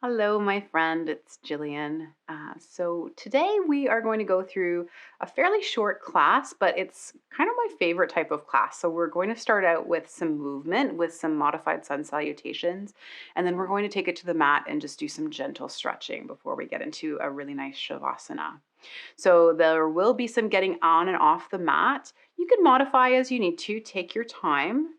Hello, my friend. It's Jillian. So today we are going to go through a fairly short class, but it's kind of my favorite type of class. So we're going to start out with some movement with some modified sun salutations, and then we're going to take it to the mat and just do some gentle stretching before we get into a really nice shavasana. So there will be some getting on and off the mat. You can modify as you need to, take your time.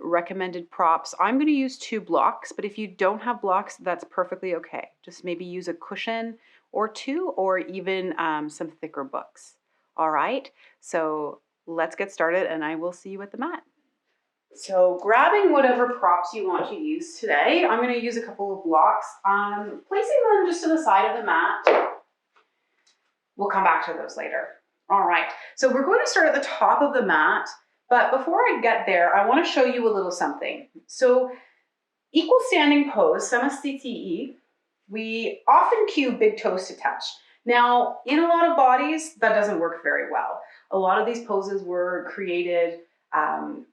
Recommended props. I'm going to use 2 blocks, but if you don't have blocks, that's perfectly okay. Just maybe use a cushion or 2, or even some thicker books. All right, so let's get started and I will see you at the mat. So grabbing whatever props you want to use today, I'm going to use a couple of blocks. Placing them just to the side of the mat. We'll come back to those later. All right, so we're going to start at the top of the mat. But before I get there, I want to show you a little something. So equal standing pose, samasthiti, we often cue big toes to touch. Now, in a lot of bodies, that doesn't work very well. A lot of these poses were created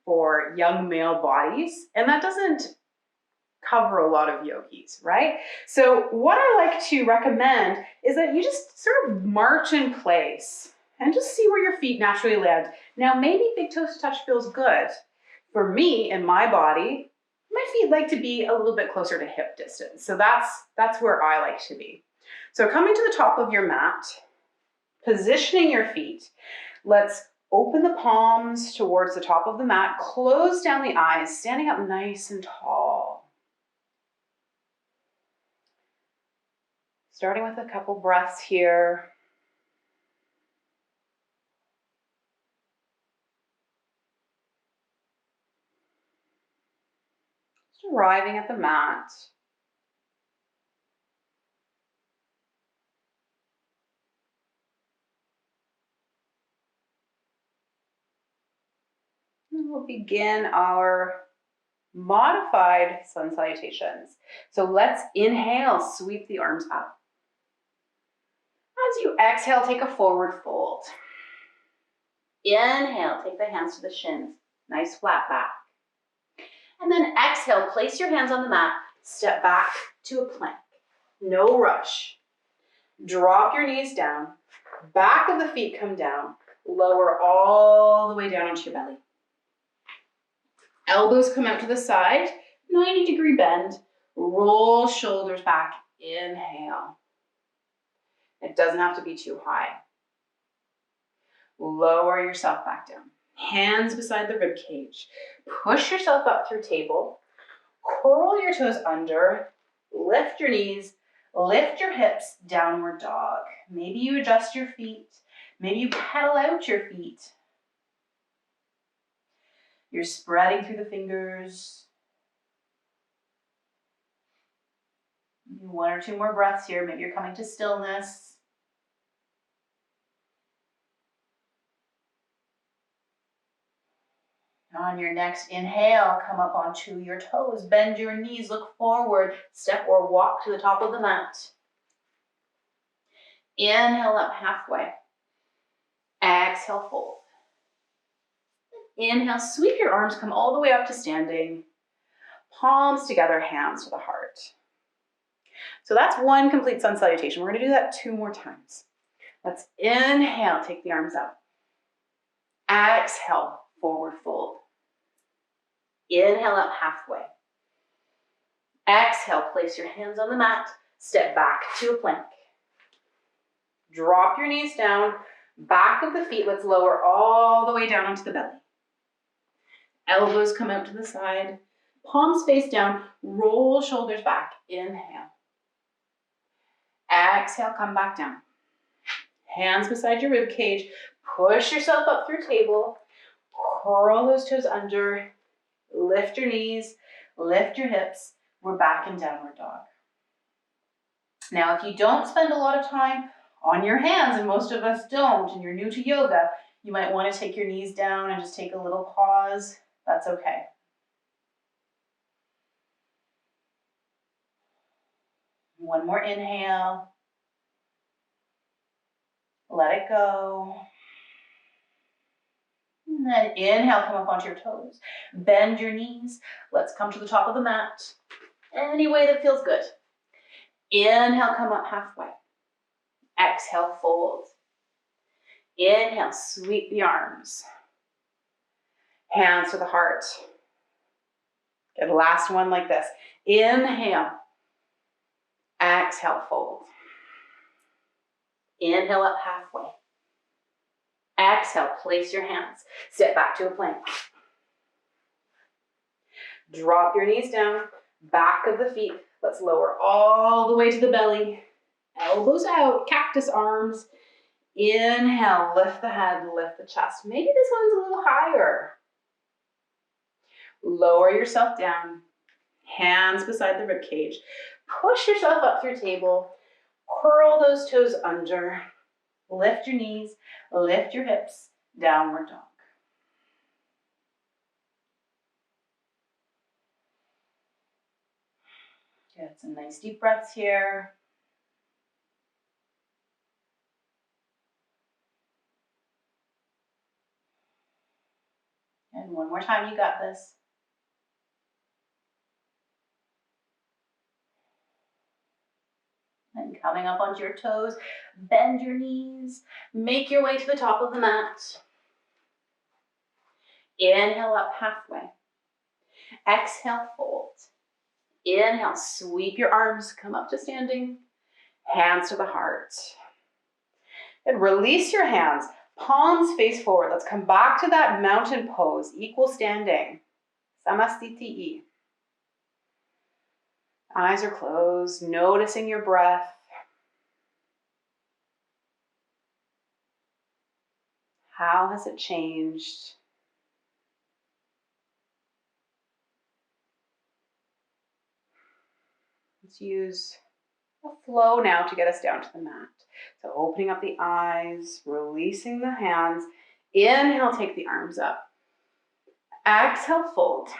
for young male bodies, and that doesn't cover a lot of yogis, right? So what I like to recommend is that you just sort of march in place and just see where your feet naturally land. Now, maybe big toes to touch feels good. For me and my body, my feet like to be a little bit closer to hip distance. So that's where I like to be. So coming to the top of your mat, positioning your feet, let's open the palms towards the top of the mat, close down the eyes, standing up nice and tall. Starting with a couple breaths here. Arriving at the mat. And we'll begin our modified sun salutations. So let's inhale, sweep the arms up. As you exhale, take a forward fold. Inhale, take the hands to the shins, nice flat back. And then exhale, place your hands on the mat, step back to a plank. No rush. Drop your knees down, back of the feet come down, lower all the way down onto your belly. Elbows come out to the side, 90-degree bend, roll shoulders back, inhale. It doesn't have to be too high. Lower yourself back down. Hands beside the rib cage. Push yourself up through table. Curl your toes under. Lift your knees. Lift your hips, downward dog. Maybe you adjust your feet. Maybe you pedal out your feet. You're spreading through the fingers. 1 or 2 more breaths here. Maybe you're coming to stillness. On your next inhale, come up onto your toes, bend your knees, look forward, step or walk to the top of the mat. Inhale up halfway. Exhale, fold. Inhale, sweep your arms, come all the way up to standing. Palms together, hands to the heart. So that's one complete sun salutation. We're going to do that 2 more times. Let's inhale, take the arms up. Exhale, forward fold. Inhale up halfway. Exhale, place your hands on the mat, step back to a plank. Drop your knees down, back of the feet, let's lower all the way down onto the belly. Elbows come out to the side, palms face down, roll shoulders back, inhale. Exhale, come back down. Hands beside your rib cage, push yourself up through table, curl those toes under, lift your knees, lift your hips. We're back in downward dog. Now, if you don't spend a lot of time on your hands, and most of us don't, and you're new to yoga, you might want to take your knees down and just take a little pause. That's okay. One more inhale. Let it go. And then inhale, come up onto your toes. Bend your knees. Let's come to the top of the mat. Any way that feels good. Inhale, come up halfway. Exhale, fold. Inhale, sweep the arms. Hands to the heart. Good, last one like this. Inhale. Exhale, fold. Inhale up halfway. Exhale, place your hands. Sit back to a plank. Drop your knees down, back of the feet. Let's lower all the way to the belly. Elbows out, cactus arms. Inhale, lift the head, lift the chest. Maybe this one's a little higher. Lower yourself down. Hands beside the rib cage. Push yourself up through table. Curl those toes under. Lift your knees, lift your hips. Downward dog. Get some nice deep breaths here. And one more time, you got this. And coming up onto your toes, bend your knees, make your way to the top of the mat. Inhale up halfway. Exhale, fold. Inhale, sweep your arms, come up to standing. Hands to the heart. And release your hands, palms face forward. Let's come back to that mountain pose, equal standing. Samastiti. Eyes are closed, noticing your breath. How has it changed? Let's use a flow now to get us down to the mat. So opening up the eyes, releasing the hands. Inhale, take the arms up. Exhale, fold.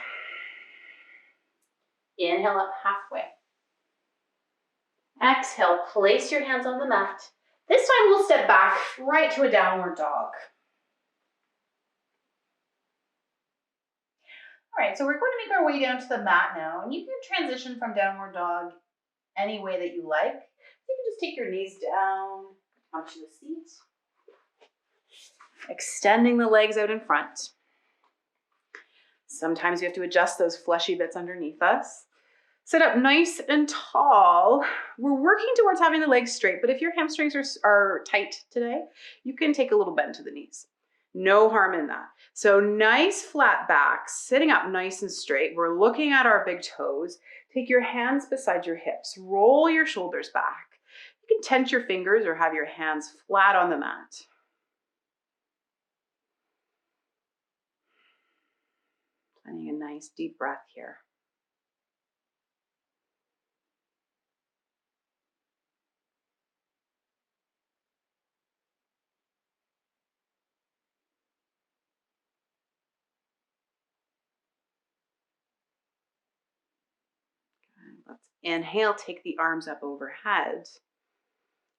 Inhale up halfway. Exhale, place your hands on the mat. This time we'll step back right to a downward dog. All right, so we're going to make our way down to the mat now, and you can transition from downward dog any way that you like. You can just take your knees down onto the seat, extending the legs out in front. Sometimes we have to adjust those fleshy bits underneath us. Sit up nice and tall. We're working towards having the legs straight, but if your hamstrings are tight today, you can take a little bend to the knees. No harm in that. So nice flat back, sitting up nice and straight. We're looking at our big toes. Take your hands beside your hips. Roll your shoulders back. You can tense your fingers or have your hands flat on the mat. Finding a nice deep breath here. Let's inhale, take the arms up overhead.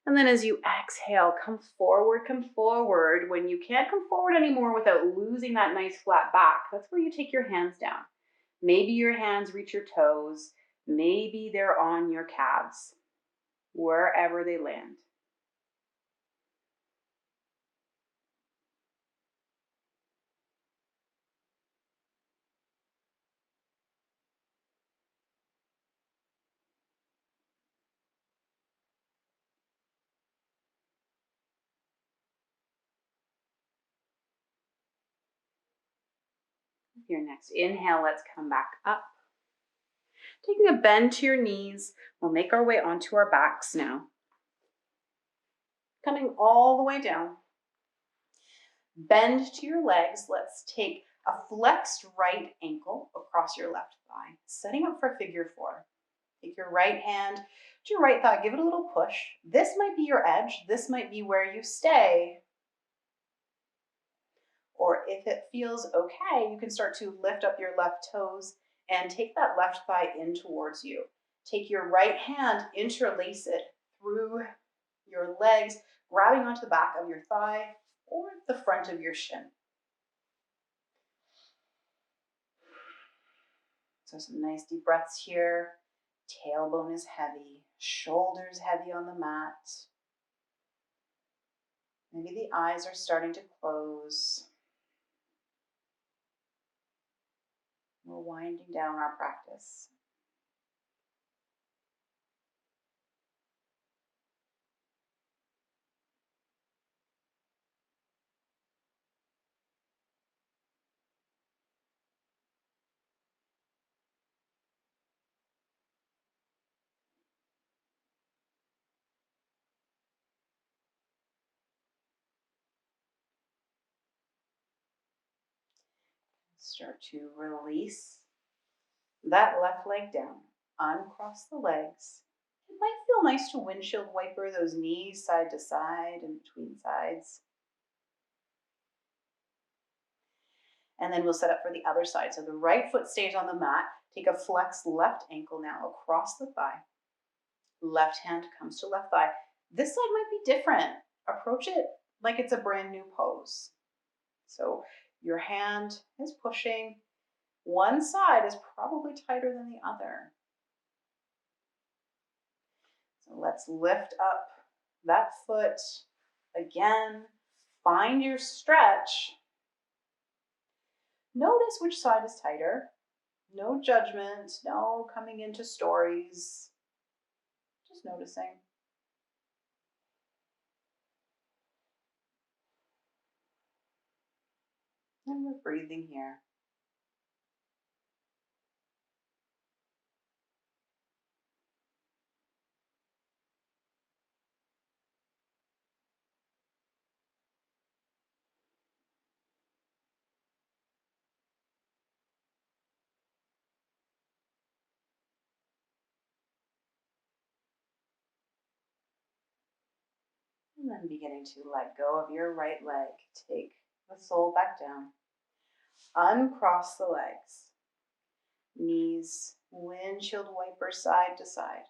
And then as you exhale, come forward, come forward. When you can't come forward anymore without losing that nice flat back, that's where you take your hands down. Maybe your hands reach your toes. Maybe they're on your calves, wherever they land. Your next inhale, let's come back up. Taking a bend to your knees, we'll make our way onto our backs now. Coming all the way down. Bend to your legs. Let's take a flexed right ankle across your left thigh, setting up for figure four. Take your right hand to your right thigh, give it a little push. This might be your edge. This might be where you stay. Or if it feels okay, you can start to lift up your left toes and take that left thigh in towards you. Take your right hand, interlace it through your legs, grabbing onto the back of your thigh or the front of your shin. So some nice deep breaths here. Tailbone is heavy, shoulders heavy on the mat. Maybe the eyes are starting to close. We're winding down our practice. Start to release that left leg down. Uncross the legs. It might feel nice to windshield wiper those knees side to side and between sides. And then we'll set up for the other side. So the right foot stays on the mat. Take a flexed left ankle now across the thigh. Left hand comes to left thigh. This side might be different. Approach it like it's a brand new pose. So your hand is pushing. One side is probably tighter than the other. So let's lift up that foot again. Find your stretch. Notice which side is tighter. No judgment, no coming into stories. Just noticing. And we're breathing here. And then beginning to let go of your right leg. Take the sole back down. Uncross the legs. Knees, windshield wiper side to side.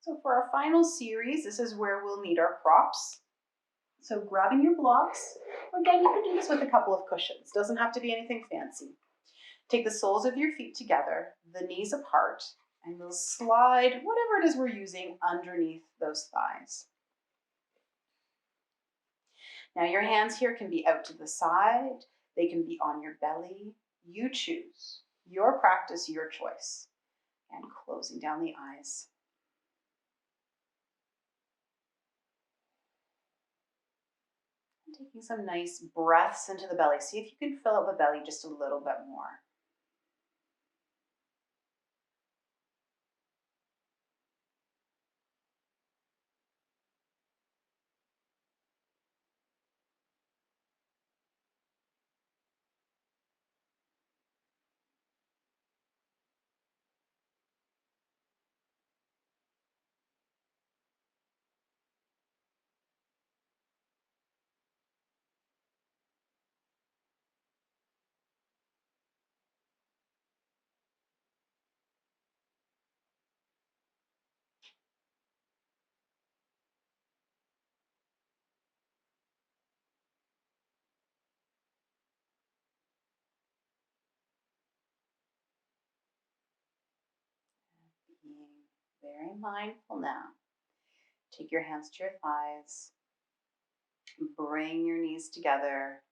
So for our final series, this is where we'll need our props. So grabbing your blocks, again, you can do this with a couple of cushions. Doesn't have to be anything fancy. Take the soles of your feet together, the knees apart, and we'll slide whatever it is we're using underneath those thighs. Now your hands here can be out to the side. They can be on your belly. You choose. Your practice, your choice. And closing down the eyes. And taking some nice breaths into the belly. See if you can fill out the belly just a little bit more. Being very mindful now. Take your hands to your thighs. Bring your knees together.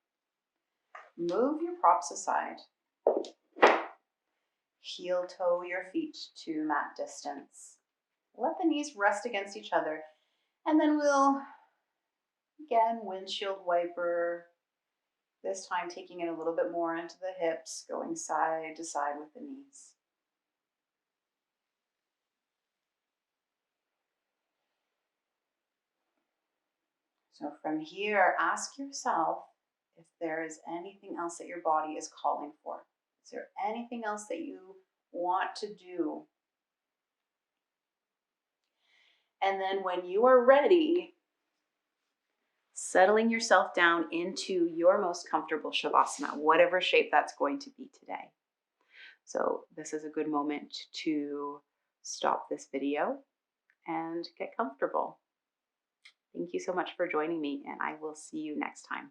Move your props aside. Heel toe your feet to mat distance. Let the knees rest against each other. And then we'll, again, windshield wiper. This time taking it a little bit more into the hips, going side to side with the knees. So from here, ask yourself if there is anything else that your body is calling for. Is there anything else that you want to do? And then when you are ready, settling yourself down into your most comfortable shavasana, whatever shape that's going to be today. So this is a good moment to stop this video and get comfortable. Thank you so much for joining me, and I will see you next time.